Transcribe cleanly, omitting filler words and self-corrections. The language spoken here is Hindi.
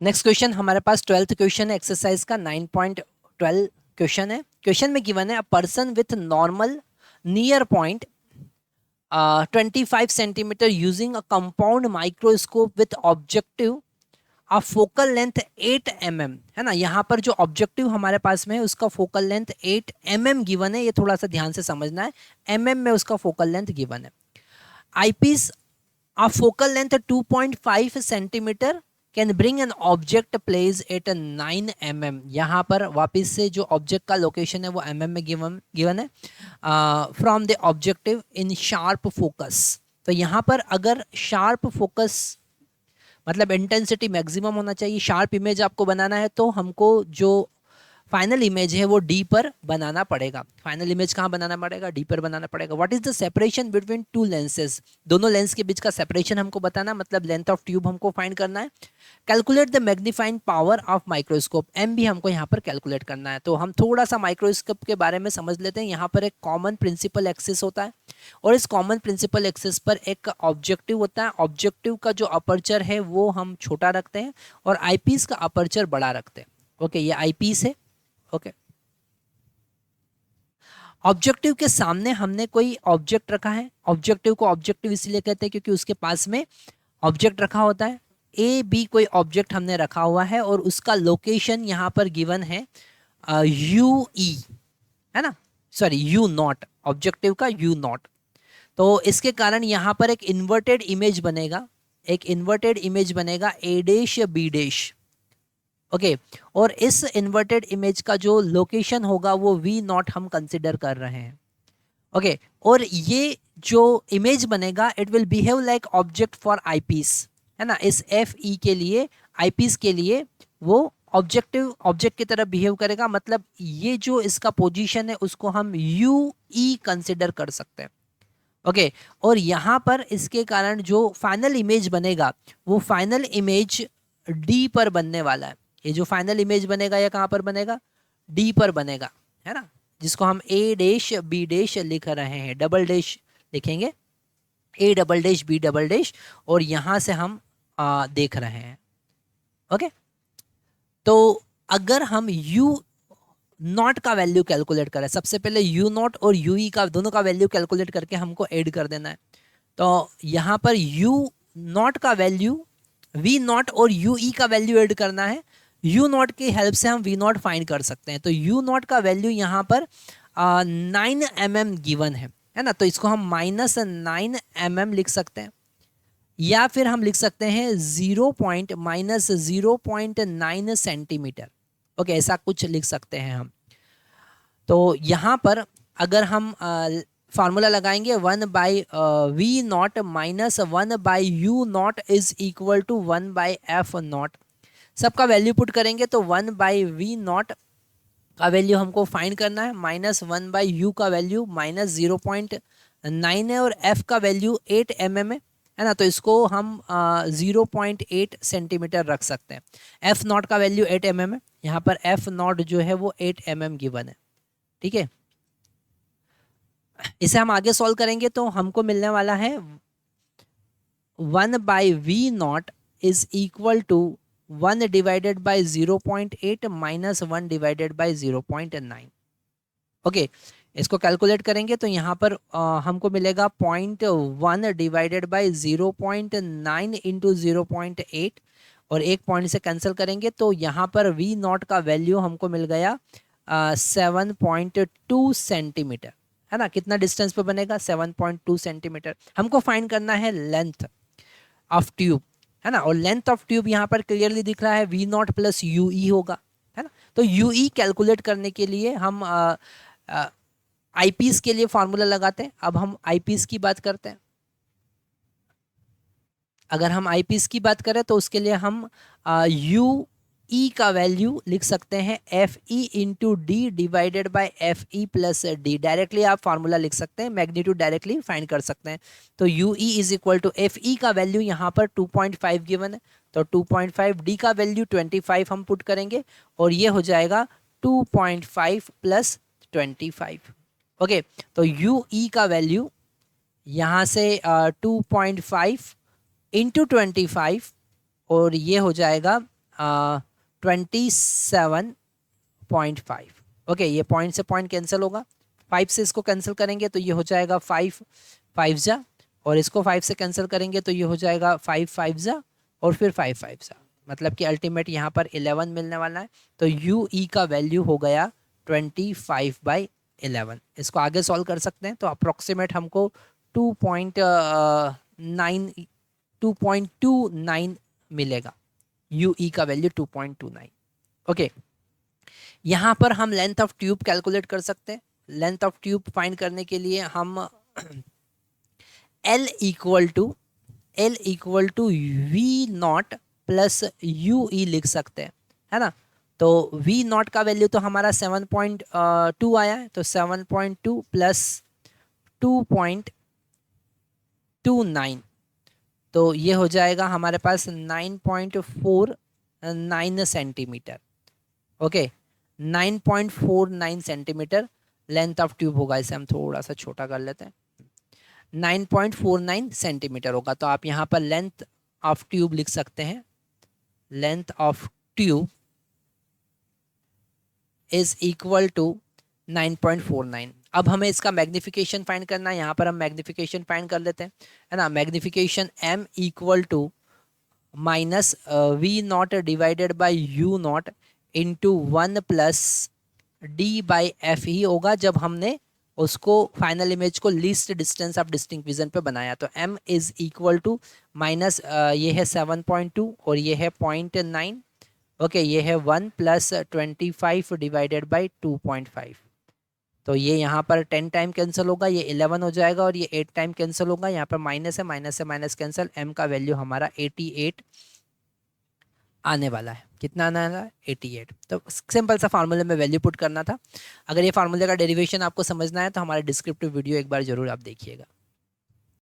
नेक्स्ट क्वेश्चन हमारे पास 12th क्वेश्चन है एक्सरसाइज का 9.12 क्वेश्चन है। क्वेश्चन में गिवन है a person with normal near point 25 centimetre using a compound microscope with objective a focal length 8 mm है ना। यहाँ पर जो ऑब्जेक्टिव हमारे पास में है उसका फोकल लेंथ 8 mm गिवन है। ये थोड़ा सा ध्यान से समझना है, में उसका फोकल लेंथ गिवन है। Eyepiece a focal length 2.5 centimetre can bring an object place at 9 mm। यहाँ पर वापस से जो ऑब्जेक्ट का लोकेशन है वो में गिवन है from the objective in sharp focus. तो यहाँ पर अगर शार्प फोकस मतलब इंटेंसिटी मैक्सिमम होना चाहिए, शार्प इमेज आपको बनाना है तो हमको जो फाइनल इमेज है वो डी पर बनाना पड़ेगा। फाइनल इमेज कहाँ बनाना पड़ेगा? डी पर बनाना पड़ेगा। What is the separation between two lenses? दोनों लेंस के बीच का सेपरेशन हमको बताना, मतलब लेंथ ऑफ ट्यूब हमको फाइंड करना है। Calculate the magnifying power of microscope, M भी हमको यहाँ पर कैलकुलेट करना है। तो हम थोड़ा सा माइक्रोस्कोप के बारे में समझ लेते हैं। यहाँ पर एक कॉमन प्रिंसिपल एक्सिस होता है और इस कॉमन प्रिंसिपल एक्सिस पर एक ऑब्जेक्टिव होता है। ऑब्जेक्टिव का जो अपर्चर है वो हम छोटा रखते हैं और आईपीस का अपर्चर बड़ा रखते हैं। ओके, ये आईपीस है। ओके, ऑब्जेक्टिव के सामने हमने कोई ऑब्जेक्ट रखा है। ऑब्जेक्टिव को ऑब्जेक्टिव इसलिए कहते हैं क्योंकि उसके पास में ऑब्जेक्ट रखा होता है। ए बी कोई ऑब्जेक्ट हमने रखा हुआ है और उसका लोकेशन यहाँ पर गिवन है यू ई, है ना, सॉरी यू नॉट, ऑब्जेक्टिव का यू नॉट। तो इसके कारण यहाँ पर एक इन्वर्टेड इमेज बनेगा, एक इन्वर्टेड इमेज बनेगा ए डैश बी डैश। ओके, और इस इन्वर्टेड इमेज का जो लोकेशन होगा वो वी नॉट हम कंसिडर कर रहे हैं। ओके, और ये जो इमेज बनेगा it will behave like object for eyepiece, है ना। इस एफ ई के लिए, आईपीस के लिए वो ऑब्जेक्ट की तरह बिहेव करेगा। मतलब ये जो इसका पोजीशन है उसको हम यू ई कंसिडर कर सकते हैं। ओके, और यहाँ पर इसके कारण जो फाइनल इमेज बनेगा वो फाइनल इमेज डी पर बनने वाला है। ये जो फाइनल इमेज बनेगा ये कहाँ पर बनेगा? डी पर बनेगा, है ना, जिसको हम ए डैश बी डैश लिख रहे हैं, डबल डैश लिखेंगे, A double dash B double dash, और यहाँ से हम देख रहे हैं। ओके, तो अगर हम यू नॉट का वैल्यू कैलकुलेट करें, सबसे पहले यू नॉट और यू ई का दोनों का वैल्यू कैलकुलेट करके हमको ऐड कर देना है। तो यहाँ पर यू नॉट का वैल्यू, वी नॉट और यू ई का वैल्यू ऐड करना है। यू नॉट की हेल्प से हम वी नॉट फाइंड कर सकते हैं। तो यू नॉट का वैल्यू यहाँ पर 9 mm गिवन है ना। तो इसको हम -9 mm लिख सकते हैं या फिर हम लिख सकते हैं 0.-0.9 सेंटीमीटर। ओके, ऐसा कुछ लिख सकते हैं हम। तो यहाँ पर अगर हम फार्मूला लगाएंगे 1/v0 -1/u0 is equal to 1/f0। सबका वैल्यू पुट करेंगे तो 1/v0 का वैल्यू हमको फाइंड करना है, -1/u का वैल्यू -0.9 है और f का वैल्यू 8 mm है ना। तो इसको हम 0.8 सेंटीमीटर रख सकते हैं। एफ नॉट का वैल्यू 8 mm है, यहाँ पर एफ नॉट जो है वो 8 mm गिवन है। ठीक है, इसे हम आगे सॉल्व करेंगे तो हमको मिलने वाला है 1/v0 is equal to 1 divided by 0.8 minus 1 divided by 0.9। Okay, इसको कैलकुलेट करेंगे तो यहाँ पर हमको मिलेगा 0.1 डिवाइडेड बाई 0.9 इंटू 0.8 और एक पॉइंट से कैंसिल करेंगे तो यहाँ पर वी नॉट का वैल्यू हमको मिल गया 7.2 सेंटीमीटर, है ना। कितना डिस्टेंस पे बनेगा? 7.2 सेंटीमीटर। हमको फाइंड करना है लेंथ ऑफ ट्यूब, है ना, और लेंथ ऑफ ट्यूब यहाँ पर क्लियरली दिख रहा है V nought plus U E होगा, है ना। तो यू ई कैलकुलेट करने के लिए हम आईपीस के लिए फॉर्मूला लगाते हैं। अब हम आईपीस की बात करते हैं। अगर हम आईपीस की बात करें तो उसके लिए हम यू ई का वैल्यू लिख सकते हैं F E into D divided by F E plus D. Directly आप फार्मूला लिख सकते हैं, मैग्नीट्यूड डायरेक्टली फाइंड कर सकते हैं। तो U E is equal to F E का वैल्यू यहाँ पर 2.5 गिवन है तो 2.5, डी का वैल्यू 25 हम पुट करेंगे और ये हो जाएगा 2.5 प्लस 25। ओके, तो यू ई का वैल्यू यहाँ से 2.5 इंटू 25 और ये हो जाएगा 27.5। ओके, ये पॉइंट से पॉइंट कैंसिल होगा, 5 से इसको कैंसिल करेंगे तो ये हो जाएगा 5 5 जा, और इसको 5 से कैंसिल करेंगे तो ये हो जाएगा 5 5 जा और फिर 5 5 जा, मतलब कि अल्टीमेट यहाँ पर 11 मिलने वाला है। तो यू ई का वैल्यू हो गया 25/11। इसको आगे सॉल्व कर सकते हैं, तो अप्रोक्सीमेट हमको 2.29 मिलेगा, यू ई का वैल्यू 2.29। ओके, यहाँ पर हम लेंथ ऑफ ट्यूब कैलकुलेट कर सकते हैं। लेंथ ऑफ ट्यूब फाइंड करने के लिए हम L equal to V nought plus U E लिख सकते हैं, है ना। तो वी नॉट का वैल्यू तो हमारा 7.2 आया है, तो 7.2 प्लस 2.29, तो ये हो जाएगा हमारे पास 9.49 centimetre. Okay, 9.49 centimetre length of tube होगा। इसे हम थोड़ा सा छोटा कर लेते हैं, 9.49 सेंटीमीटर होगा। तो आप यहाँ पर लेंथ ऑफ ट्यूब लिख सकते हैं, length of tube is equal to 9.49। अब हमें इसका मैग्निफिकेशन फाइंड करना है, यहाँ पर हम मैग्निफिकेशन फाइंड कर लेते हैं, है ना। Magnification m equal to minus v not divided by u not into 1 plus d by f ही होगा, जब हमने उसको फाइनल इमेज को least distance of distinct vision पे बनाया। तो m is equal to minus ये है 7.2 और ये है 0.9। ओके, ये है 1 प्लस 25 डिवाइडेड बाई 2.5। तो ये यहाँ पर 10 टाइम कैंसिल होगा, ये 11 हो जाएगा, और ये 8 टाइम कैंसिल होगा। यहाँ पर माइनस है, माइनस से माइनस कैंसिल, m का वैल्यू हमारा 88 आने वाला है। कितना आने वाला है? 88। तो सिंपल सा फार्मूले में वैल्यू पुट करना था। अगर ये फार्मूले का डेरिवेशन आपको समझना है तो हमारा डिस्क्रिप्टिव वीडियो एक बार जरूर आप देखिएगा।